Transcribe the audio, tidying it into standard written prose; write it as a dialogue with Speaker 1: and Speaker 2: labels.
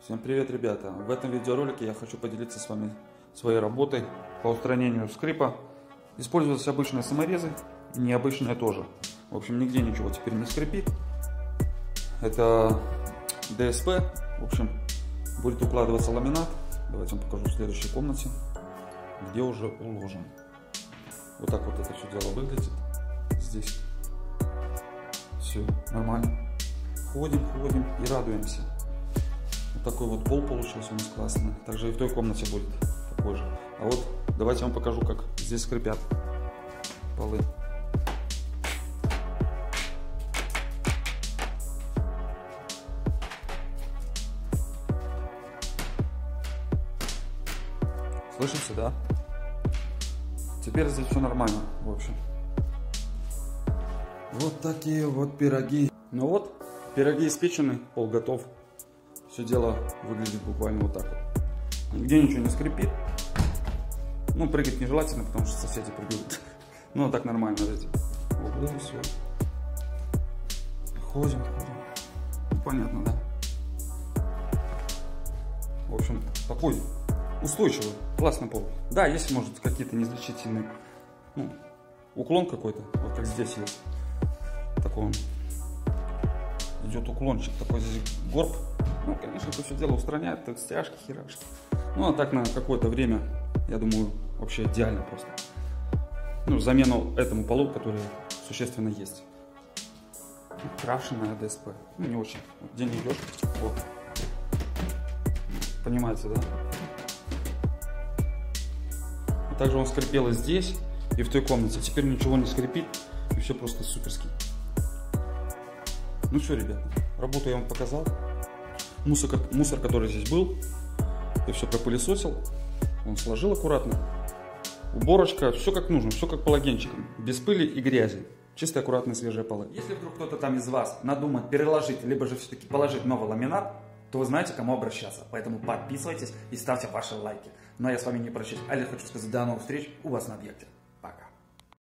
Speaker 1: Всем привет, ребята! В этом видеоролике я хочу поделиться с вами своей работой по устранению скрипа. Используются обычные саморезы и необычные тоже. В общем, нигде ничего теперь не скрипит. Это ДСП. В общем, будет укладываться ламинат. Давайте я вам покажу в следующей комнате, где уже уложен. Вот так вот это все дело выглядит. Здесь все нормально. Ходим и радуемся. Вот такой вот пол получился у нас классный. Также и в той комнате будет такой же. А вот давайте я вам покажу, как здесь скрипят полы. Слышите, да? Теперь здесь все нормально, в общем. Вот такие вот пироги. Ну вот, пироги испечены, пол готов. Все дело выглядит буквально вот так вот. Нигде ничего не скрипит. Ну, прыгать нежелательно, потому что соседи прыгают. Ну, а так нормально, видите. Вот и все. Ходим. Ну, понятно, да? В общем, такой устойчивый, классный пол. Да, есть, может, какие-то незначительные, ну, уклон какой-то, вот как здесь есть. Такой он. Идет уклончик, такой здесь горб. Ну, конечно, это все дело устраняет, так стяжки, херашки. Ну, а так на какое-то время, я думаю, вообще идеально просто. Ну, замену этому полу, который существенно есть. Крашеная ДСП. Ну, не очень. Вот где не идешь, вот. Понимаете, да? И также он скрипел и здесь, и в той комнате. Теперь ничего не скрипит, и все просто суперски. Ну что, ребята, работу я вам показал. Мусор, который здесь был, я все пропылесосил, он сложил аккуратно. Уборочка, все как нужно, все как по логенчикам, без пыли и грязи. Чистые, аккуратные, свежие полы. Если вдруг кто-то там из вас надумает переложить, либо же все-таки положить новый ламинат, то вы знаете, к кому обращаться. Поэтому подписывайтесь и ставьте ваши лайки. Ну а я с вами не прощаюсь. А я хочу сказать до новых встреч у вас на объекте.